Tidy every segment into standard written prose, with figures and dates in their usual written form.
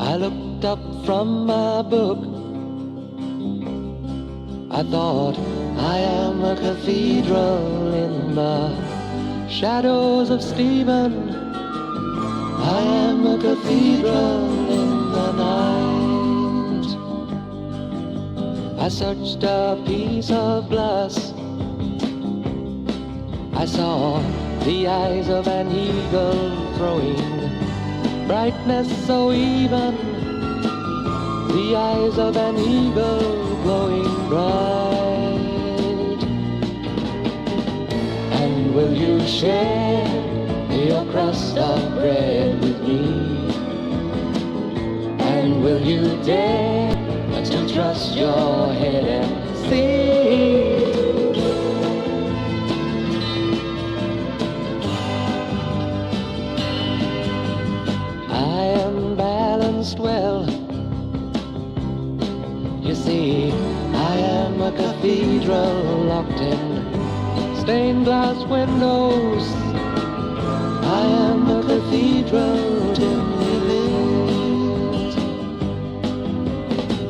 I looked up from my book. I thought, I am a cathedral in the shadows of Stephen. I am a cathedral in the night. I searched a piece of glass. I saw the eyes of an eagle throwing brightness so even, the eyes of an eagle glowing bright. And will you share your crust of bread with me? And will you dare to trust your head and see? I am balanced well. You see, I am a cathedral locked in stained glass windows. I am a cathedral dimly lit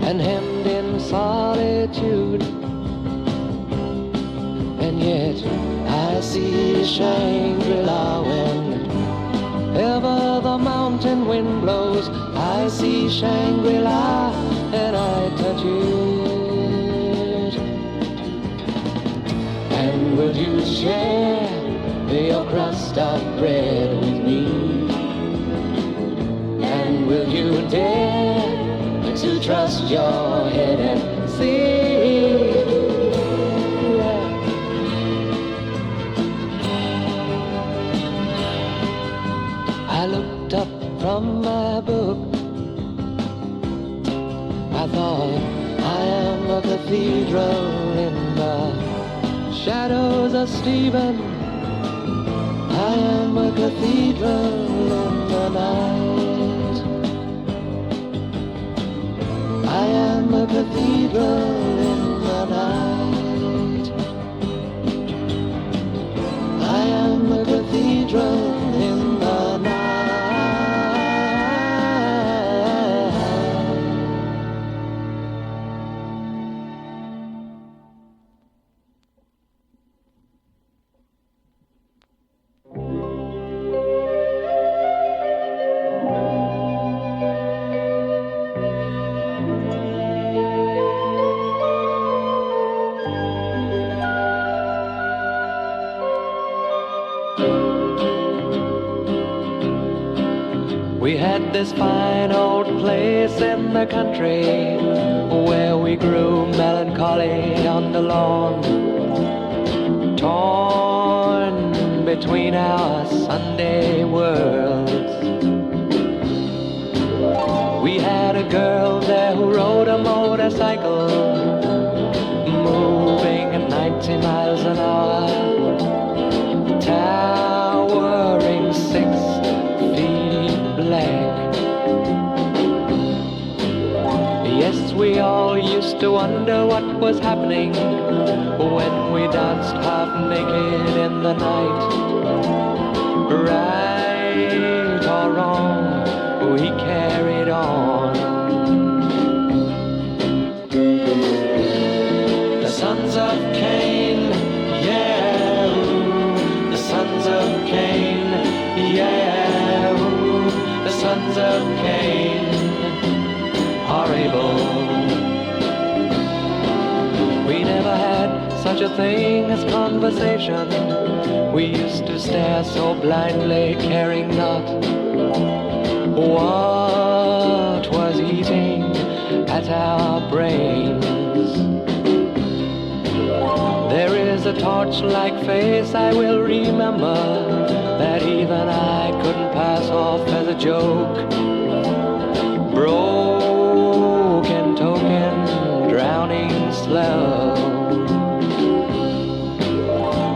and hemmed in solitude, and yet I see Shangri-La whenever the mountain wind blows. I see Shangri-La and I touch it. And will you share your crust of bread with me? And will you dare to trust your head and see? I looked up from my book. I thought, I am a cathedral in the shadows of Stephen. I am a cathedral in the night. I am a cathedral in the night. I am a cathedral in the night. We had this fine old place in the country where we grew melancholy on the lawn, torn between our Sunday worlds. We had a girl there who rode a motorcycle, moving at 90 miles an hour, towering 6 feet black. Yes, we all used to wonder what was happening when we danced half naked in the night. Right or wrong, we carried on. The sons of Cain, yeah, ooh. The sons of Cain, yeah, ooh. The sons of Cain are Abel. We never had such a thing as conversation. We used to stare so blindly, caring not what was eating at our brains. There is a torch-like face I will remember that even I couldn't pass off as a joke. Broken token, drowning slow.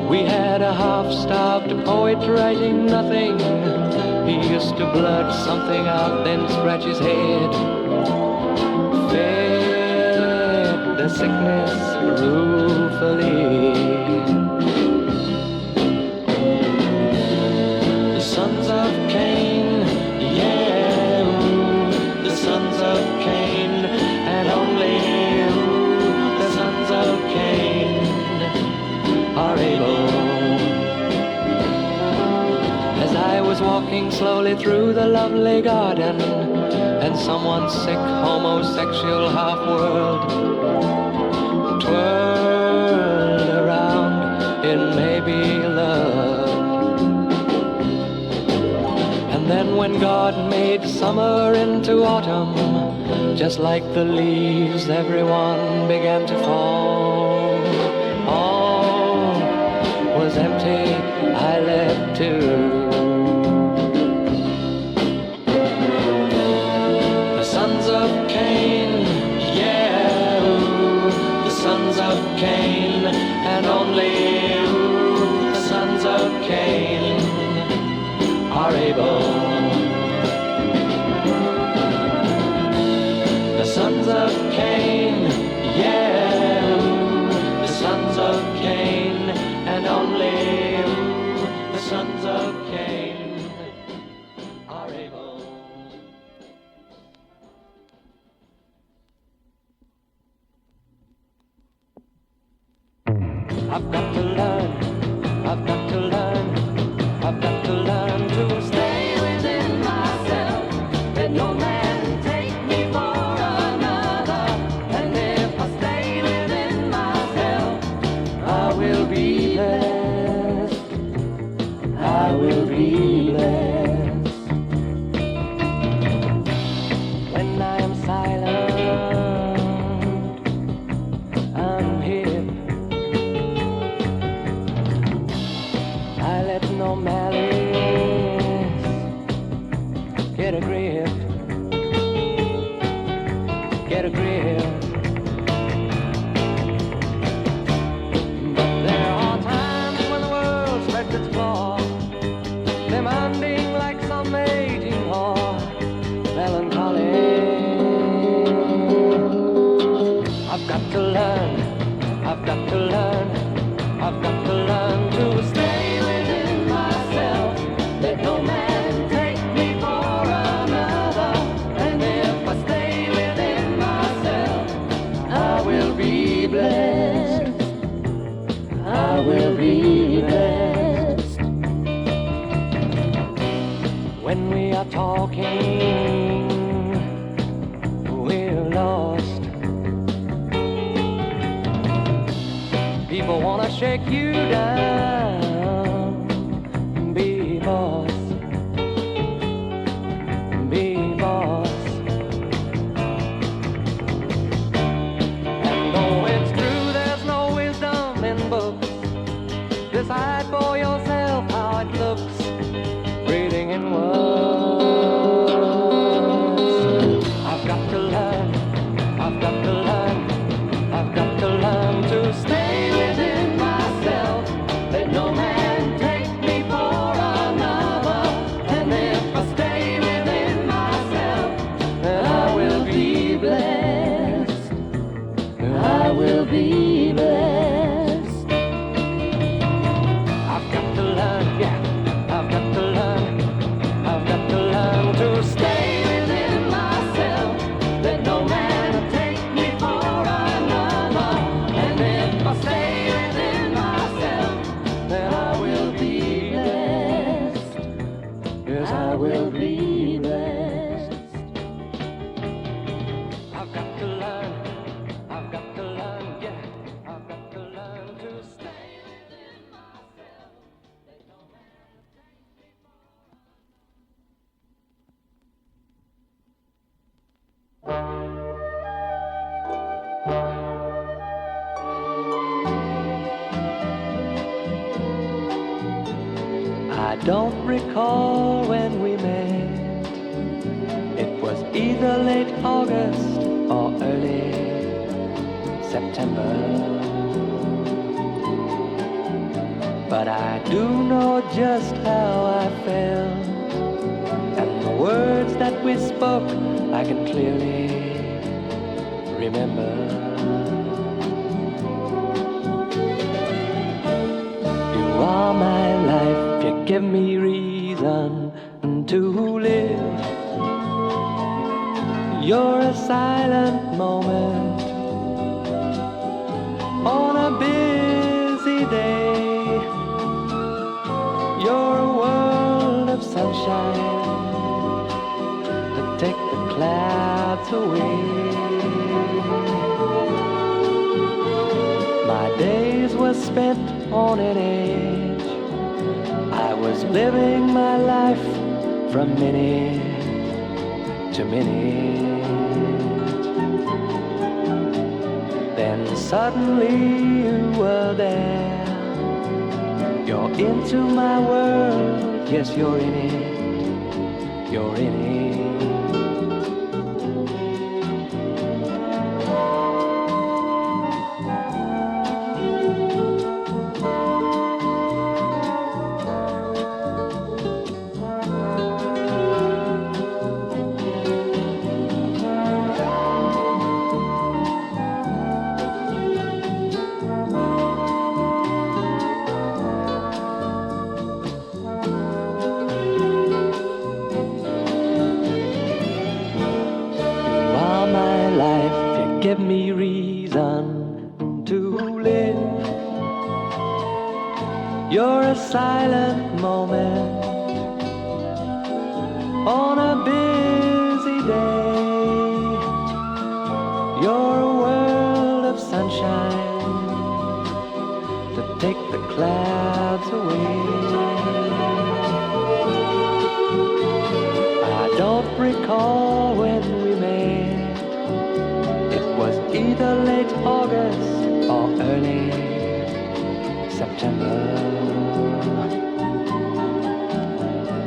We had a half-starved poet writing nothing. He used to blurt something out, then scratch his head. Fed the sickness ruefully. The sons of Cain, yeah, ooh. The sons are able. As I was walking slowly through the lovely garden, and someone's sick homosexual half-world twirled around in maybe love. And then when God made summer into autumn, just like the leaves, everyone began to fall. All was empty, I left too. The sons of Cain, yeah, ooh, the sons of Cain, and only ooh, the sons of Cain are able. The sons of Cain, yeah, ooh, the sons of Cain, and only ooh, the sons of Cain are able. I've got to learn, I've got to learn, I've got to learn to stay within myself. Let no man take me for another. And if I stay within myself, I will be blessed. I will be blessed. When I am silent, I'm hip. I let no malice get a grip, get a grip. But there are times when the world spreads its claw, demanding like some aging whore, melancholy. I've got to learn, I've got to learn, I've got to learn to stay within myself. Let no man take me for another. And if I stay within myself, I will be blessed. I will be blessed. When we are talking, we're lost. People wanna shake you down. Be boss. Be boss. And though it's true there's no wisdom in books, decide for yourself how it looks, breathing in words. I've got to learn, I've got to learn, I've got to learn to stay within myself. Let no man take me for another. And if I stay within myself, then I will be blessed. I will be blessed. I've got to learn, yeah, I've got to learn, I've got to learn to stay within myself. Let no man take me for another. And if I stay within myself, then I will be blessed. Yes, I will be blessed. I've got to learn, I've got to learn, yeah, I've got to learn to stay within myself. Let no man take me for I don't recall when we met. It was either late August or early September. But I do know just how I felt, and the words that we spoke I can clearly remember. You are my life, you give me reason to live. You're a silent moment on a busy day. away. My days were spent on an edge. I was living my life from minute to minute. Then suddenly you were there. You're into my world, yes, you're in it, you're in it. Give me reason to live. You're a silent moment on a busy day. You're a world of sunshine to take the clouds away. I don't recall when we met. Was either late August or early September.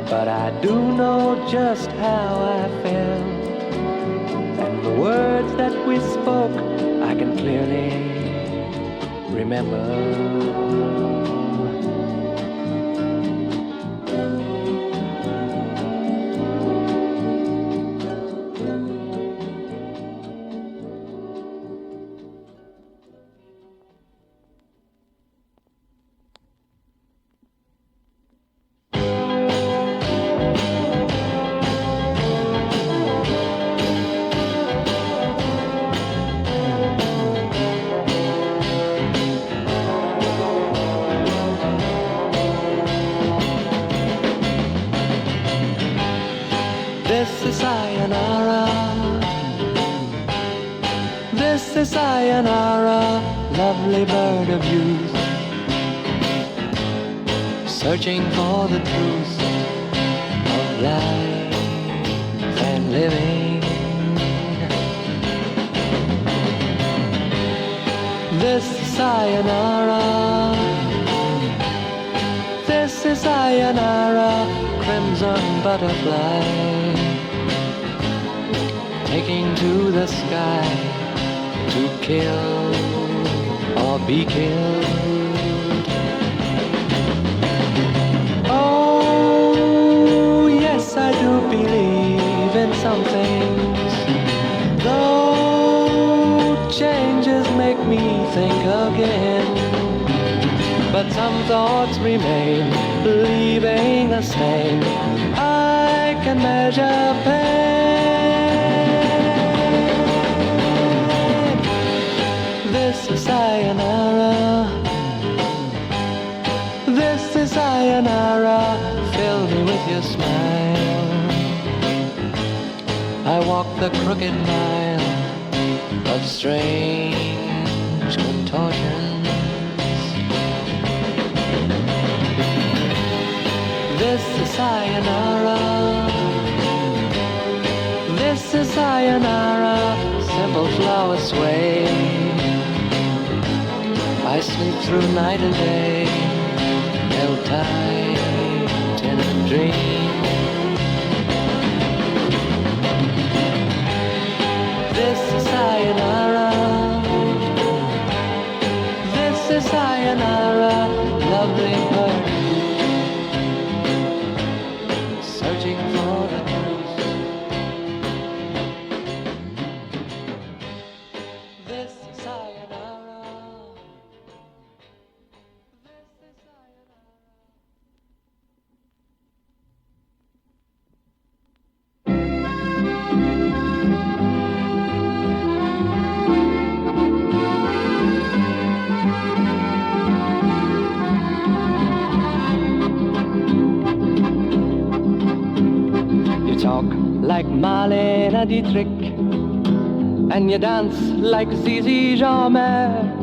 But I do know just how I felt, and the words that we spoke I can clearly remember. Sayonara, this is Sayonara, lovely bird of youth, searching for the truth of life and living. This is Sayonara, this is Sayonara, crimson butterfly, taking to the sky to kill or be killed. Oh, yes, I do believe in some things, though changes make me think again. But some thoughts remain, leaving a stain. I can measure pain. This is Sayonara, this is Sayonara, fill me with your smile. I walk the crooked mile of strange contortions. This is Sayonara, this is Sayonara, simple flower sway. I sleep through night and day, held tight in a dream. This is Sayonara, this is Sayonara, lovely bird, searching for the truth. This is Sayonara. Like Marlene Dietrich, and you dance like Zizi Jeanmaire.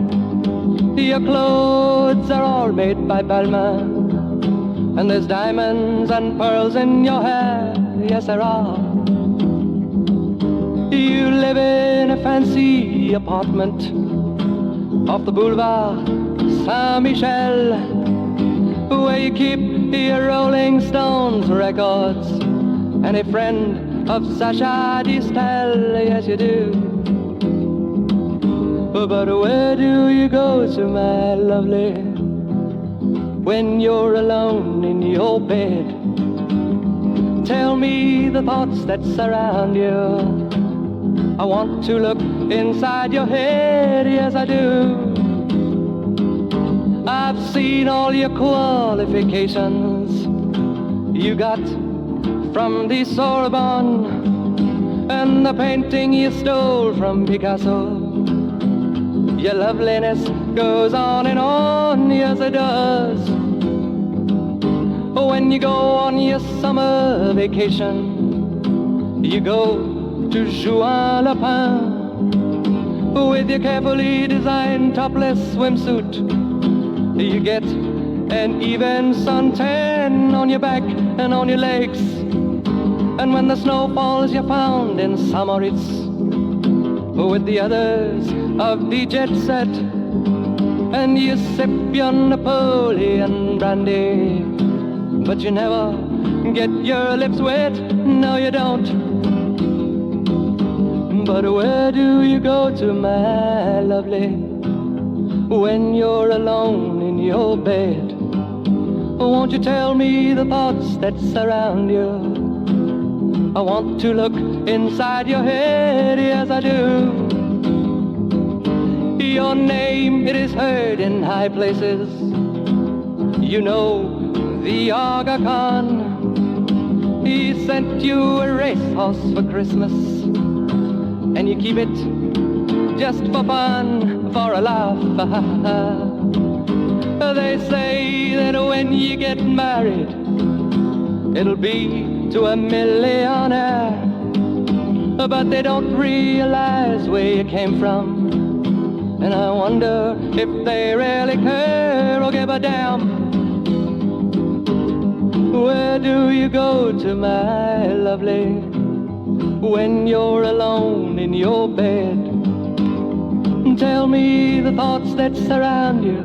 Your clothes are all made by Balmain, and there's diamonds and pearls in your hair, yes there are. You live in a fancy apartment off the boulevard Saint-Michel, where you keep your Rolling Stones records and a friend of Sacha Distel, yes you do. But where do you go to, my lovely, when you're alone in your bed? Tell me the thoughts that surround you. I want to look inside your head, yes I do. I've seen all your qualifications you got from the Sorbonne, and the painting you stole from Picasso. Your loveliness goes on and on, yes it does. When you go on your summer vacation, you go to Juan-le-Pin with your carefully designed topless swimsuit. You get an even suntan on your back and on your legs, and when the snow falls you're found in Samoritz with the others of the jet set, and you sip your Napoleon brandy, but you never get your lips wet, no you don't. But where do you go to, my lovely, when you're alone in your bed? Won't you tell me the thoughts that surround you? I want to look inside your head, yes I do. Your name, it is heard in high places. You know the Aga Khan. He sent you a racehorse for Christmas, and you keep it just for fun, for a laugh. They say that when you get married, it'll be to a millionaire, but they don't realize where you came from, and I wonder if they really care or give a damn. Where do you go to, my lovely, when you're alone in your bed? Tell me the thoughts that surround you.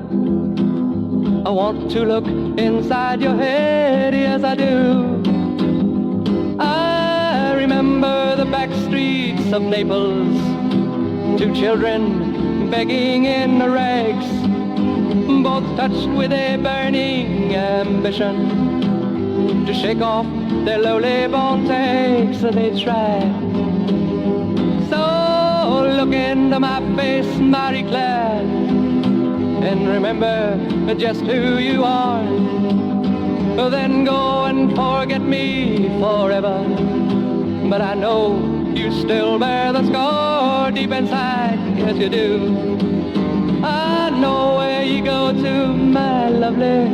I want to look inside your head, yes I do. I remember the back streets of Naples, two children begging in the rags, both touched with a burning ambition to shake off their lowly born takes, and they try. So look into my face, Marie Claire, and remember just who you are. Then go and forget me forever, but I know you still bear the scar deep inside, yes you do. I know where you go to, my lovely,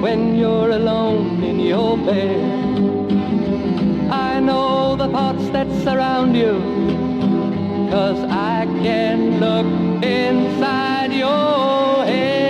when you're alone in your bed. I know the thoughts that surround you, 'cause I can look inside your head.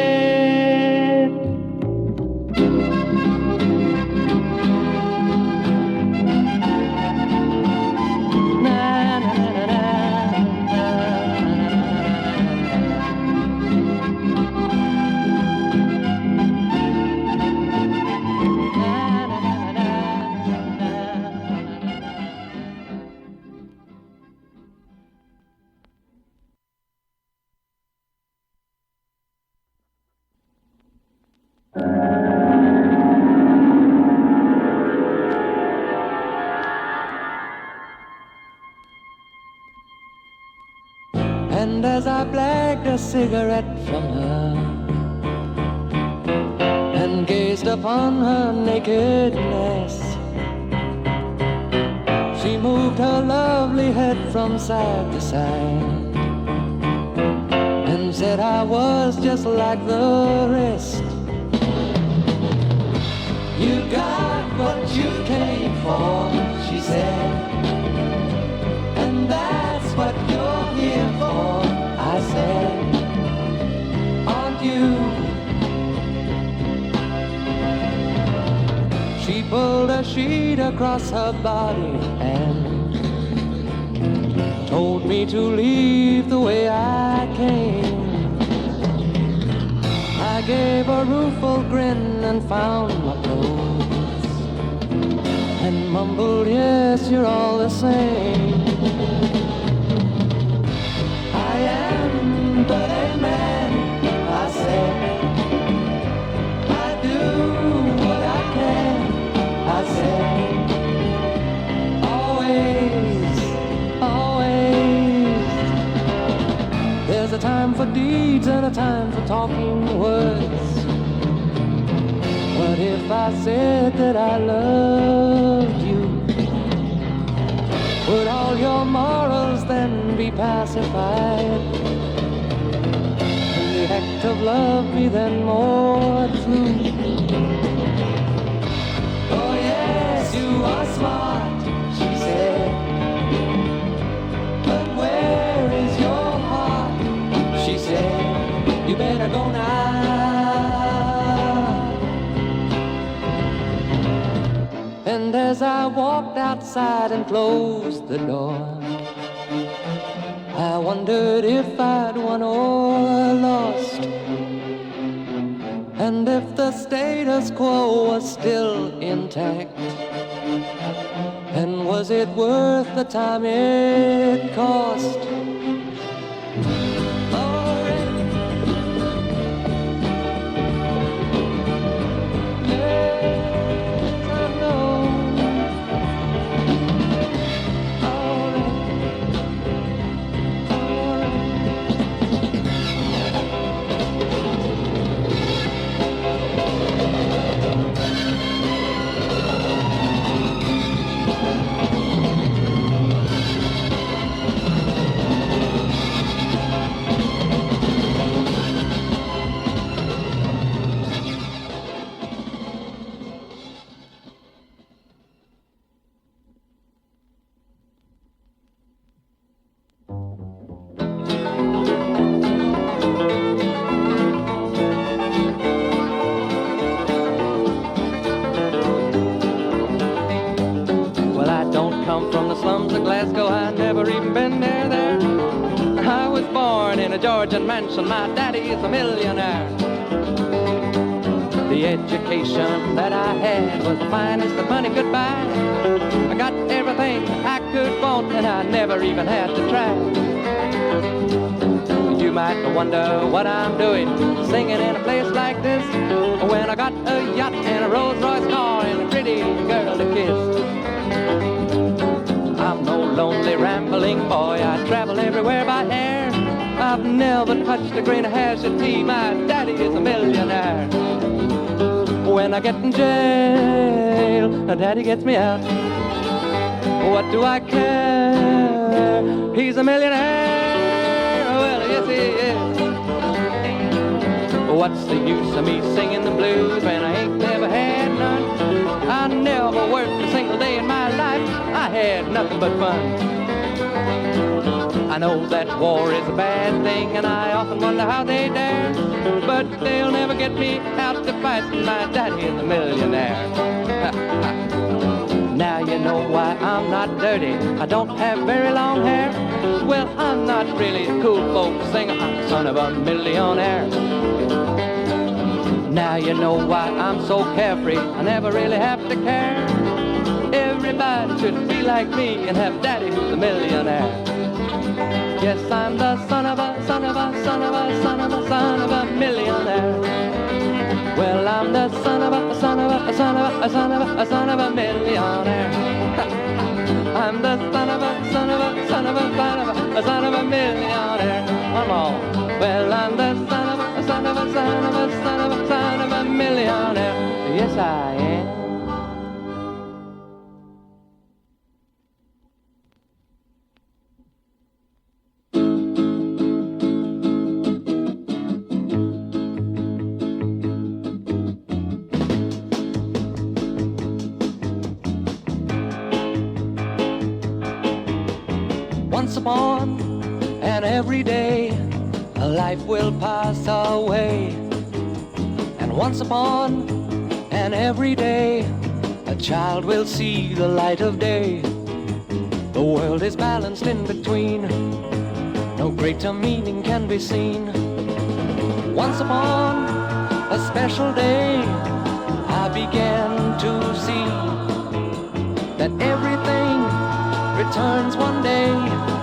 And as I blagged a cigarette from her and gazed upon her nakedness, she moved her lovely head from side to side and said I was just like the rest. You got what you came for, she said, and that's what She pulled a sheet across her body and told me to leave the way I came. I gave a rueful grin and found my clothes and mumbled, yes, you're all the same. I am but a man, I said. I do what I can, I said. Always, always. There's a time for deeds and a time for talking words. What if I said that I loved you? Would all your morals then be pacified? And the act of love be then more true? Oh yes, you are smart, she said. But where is your heart? She said, you better go now. And as I walked outside and closed the door, I wondered if I'd won or lost, and if the status quo was still intact, and was it worth the time it cost? Georgian mansion, my daddy is a millionaire. The education that I had was the finest that money could buy. I got everything I could want and I never even had to try. You might wonder what I'm doing, singing in a place like this, when I got a yacht and a Rolls Royce car and a pretty girl to kiss. I'm no lonely rambling boy, I travel everywhere by air. I've never touched a grain of hash of tea, my daddy is a millionaire. When I get in jail, daddy gets me out. What do I care? He's a millionaire, well, yes he is. What's the use of me singing the blues when I ain't never had none? I never worked a single day in my life, I had nothing but fun. I know that war is a bad thing, and I often wonder how they dare, but they'll never get me out to fight. My daddy is a millionaire. Now you know why I'm not dirty. I don't have very long hair. Well, I'm not really a cool folk singer. I'm the son of a millionaire. Now you know why I'm so carefree. I never really have to care. Everybody should be like me and have daddy who's a millionaire. Yes, I'm the son of a, son of a, son of a, son of a, son of a millionaire. Well, I'm the son of a, son of a, son of a, son of a, son of a millionaire. I'm the son of a, son of a, son of a, son of a, son of a millionaire. One more. Well, I'm the son of a, son of a, son of a, son of a, son of a millionaire. Yes, I am. Once upon and every day, a life will pass away. And once upon and every day, child will see the light of day. The world is balanced in between. No greater meaning can be seen. Once upon a special day, I began to see that everything returns one day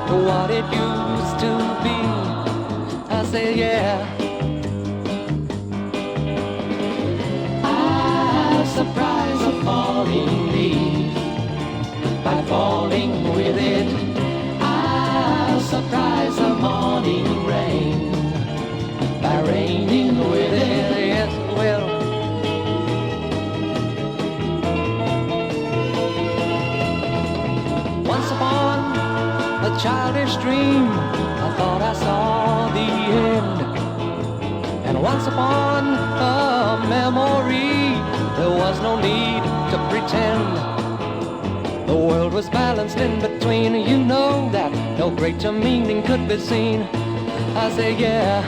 to what it used to be. I say, yeah. I surprise a falling leaf by falling with it. I surprise a morning rain by raining with it. Yes, well. Once upon a childish dream, I thought I saw the end. And once upon a memory, there was no need to pretend. The world was balanced in between. You know that no greater meaning could be seen. I say, yeah.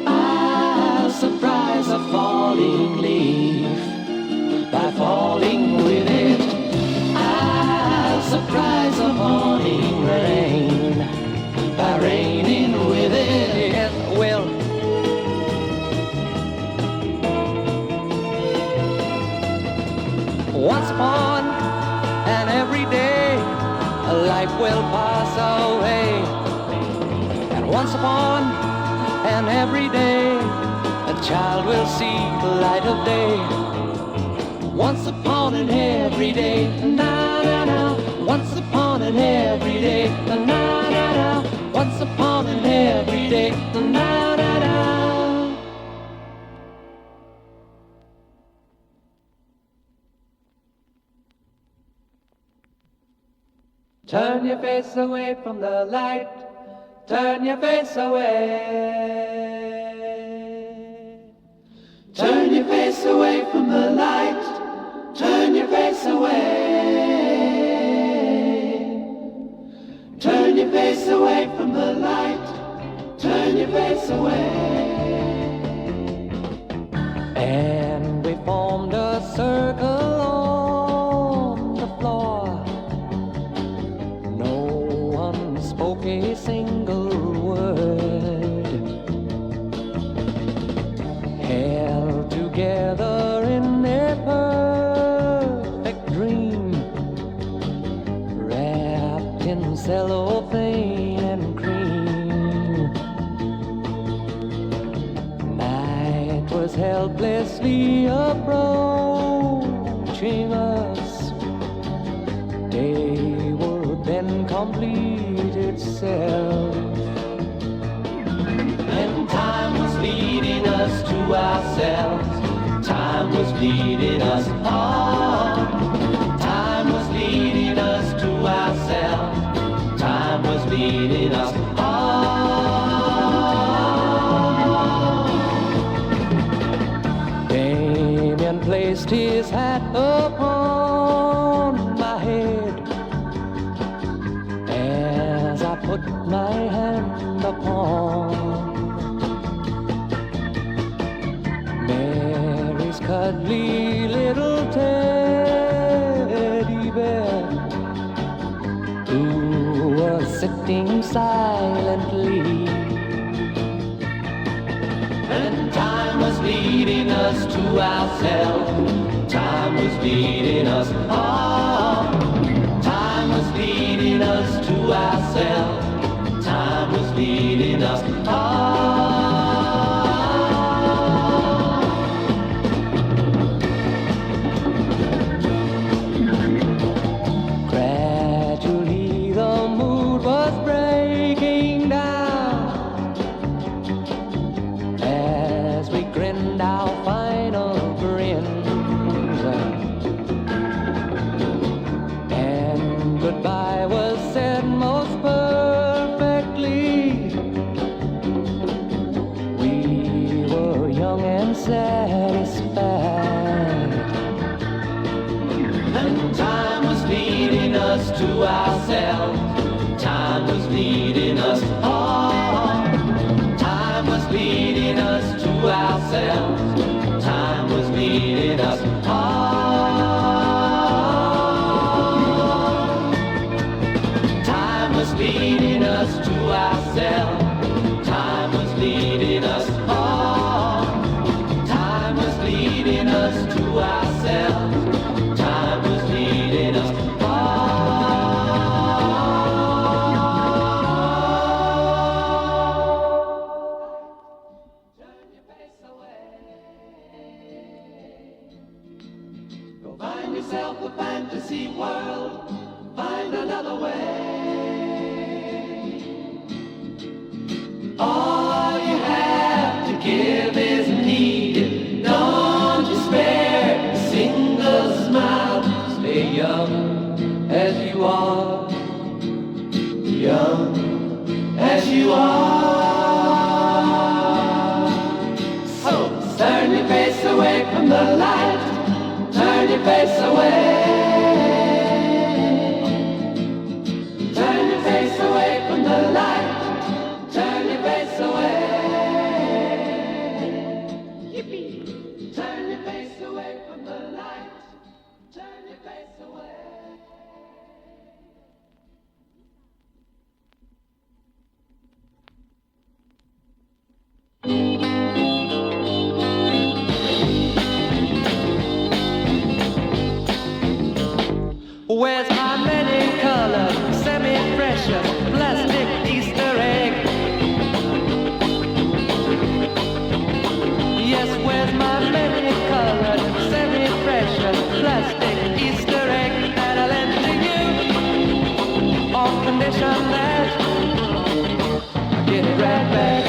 I'll surprise a falling leaf by falling with it. I'll surprise a morning rain by raining with it. Yes, well. Once upon an every day, a life will pass away. And once upon an every day, a child will see the light of day. Once upon an every day, na na na. Once upon an every day, na na na. Once upon an every day, na na na. Turn your face away from the light. Turn your face away. Turn your face away from the light. Turn your face away. Turn your face away from the light. Turn your face away. And we formed a circle on the floor. Spoke a single word, held together in a perfect dream, wrapped in cellophane and cream. Night was helplessly approaching us. Day would then complete itself, and time was leading us to ourselves. Time was leading us on. Time was leading us to ourselves. Time was leading us on. Damien placed his hat upon my head. Put my hand upon Mary's cuddly little teddy bear, who was sitting silently. And time was leading us to ourselves. Time was leading us on. Time was leading us to ourselves. Time was leading us on. Gradually the mood was breaking down as we grinned our final grins, and goodbye was said most perfectly. We were young and satisfied, and time was leading us to ourselves. Time was leading us on. Time was leading us to ourselves. Time was leading us on. Time was leading us to ourselves. Time was leading us on. Time was leading us to ourselves. Time was leading us yourself a fantasy world, find another way. All you have to give is needed. Don't you spare a single smile. Stay young as you are, young as you are. So turn your face away from the light. Turn your face away. Turn your face away from the light. Turn your face away. Yippee! Turn your face away from the light. Turn your face away. Where's my many-colored, semi-precious plastic Easter egg? Yes, where's my many-colored, semi-precious plastic Easter egg that I lent to you on condition that I get it right back?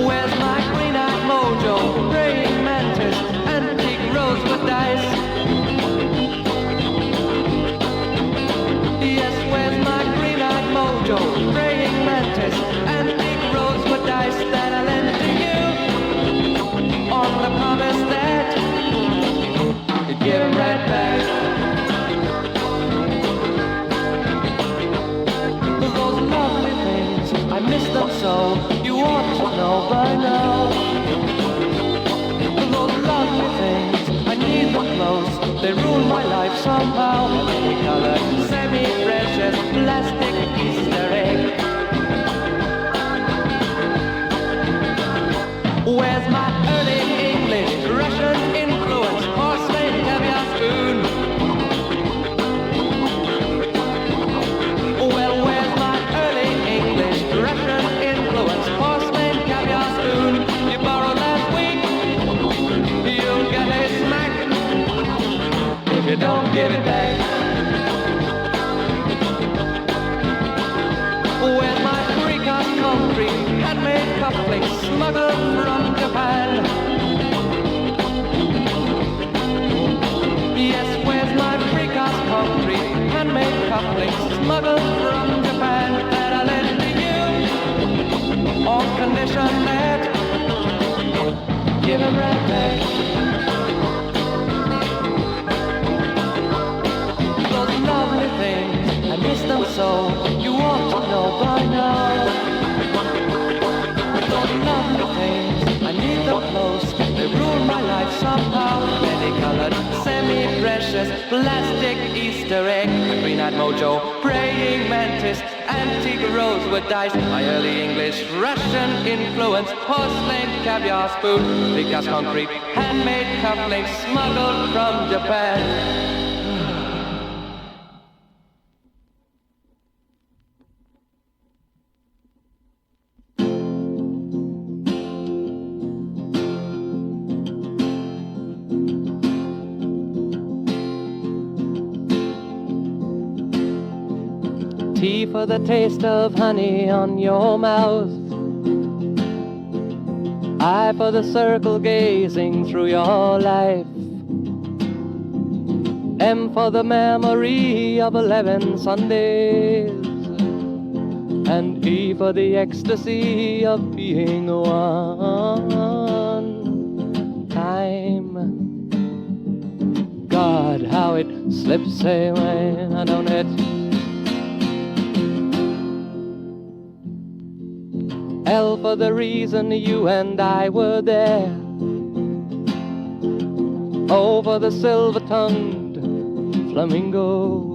Where's my green-eyed mojo, praying mantis, with dice? Yes, where's my green-eyed mojo, praying mantis, antique rosewood dice that I lent to you on the promise that you'd give them right back? Those lovely things, I miss them so, you ought to know by now. Those lovely things, I need them close, they rule my life somehow. Many-colored, semi-precious, plastic Easter egg. Where's my early English, Russian influence, porcelain caviar spoon? Well, where's my early English, Russian influence, porcelain caviar spoon? You borrowed last week, you'll get a smack if you don't give it back. Where's my precast concrete, handmade cufflinks smuggled from Japan? Yes, where's my precast concrete, handmade cufflinks smuggled from Japan that I lent to you on condition that give them right back? Those lovely things, I miss them so, you ought to know by now. Those lovely things, I need them close, they rule my life somehow. Many-colored, semi-precious, plastic Easter egg, green-eyed mojo, praying mantis, antique rosewood dice, my early English, Russian influence, porcelain caviar spoon, precast concrete, handmade cufflinks smuggled from Japan. Tea for the taste of honey on your mouth, eye for the circle gazing through your life, M for the memory of 11 Sundays, and E for the ecstasy of being one. Time, God, how it slips away, don't it? L for the reason you and I were there. O for the silver-tongued flamingo.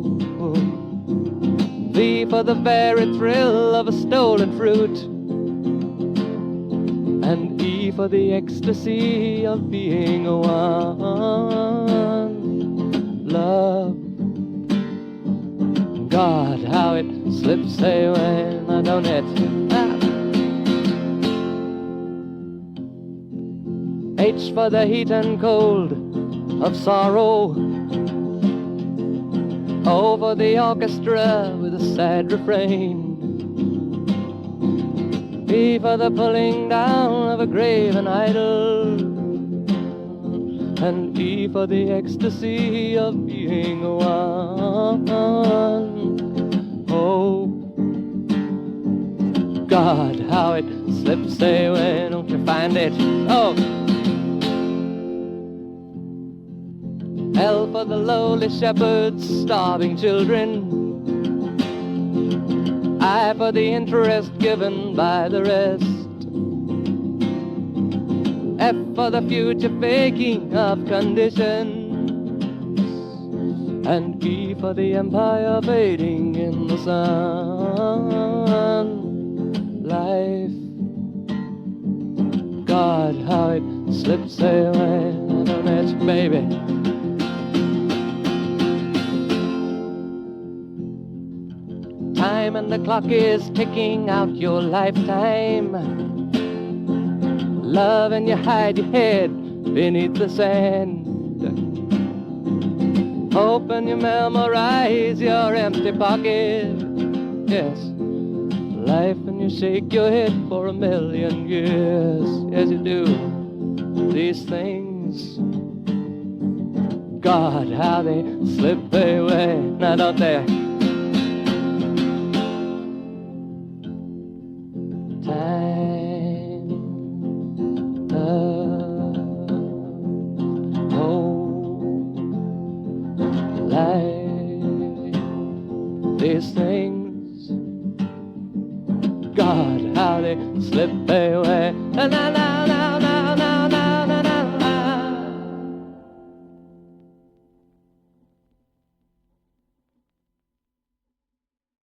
V for the very thrill of a stolen fruit. And E for the ecstasy of being a one. Love. God, how it slips away, now don't it? H for the heat and cold of sorrow. O for the orchestra with a sad refrain. P for the pulling down of a graven idol. And E for the ecstasy of being a one. Oh, God, how it slips away, don't you find it? Oh, L for the lowly shepherds, starving children. I for the interest given by the rest. F for the future faking of conditions. And E for the empire fading in the sun. Life, God, how it slips away, don't it, baby? Time and the clock is ticking out your lifetime. Love and you hide your head beneath the sand. Hope and you memorize your empty pocket. Yes, life and you shake your head for a million years. Yes, you do these things. God, how they slip away, now don't they? These things, God, how they slip away. Na, na, na.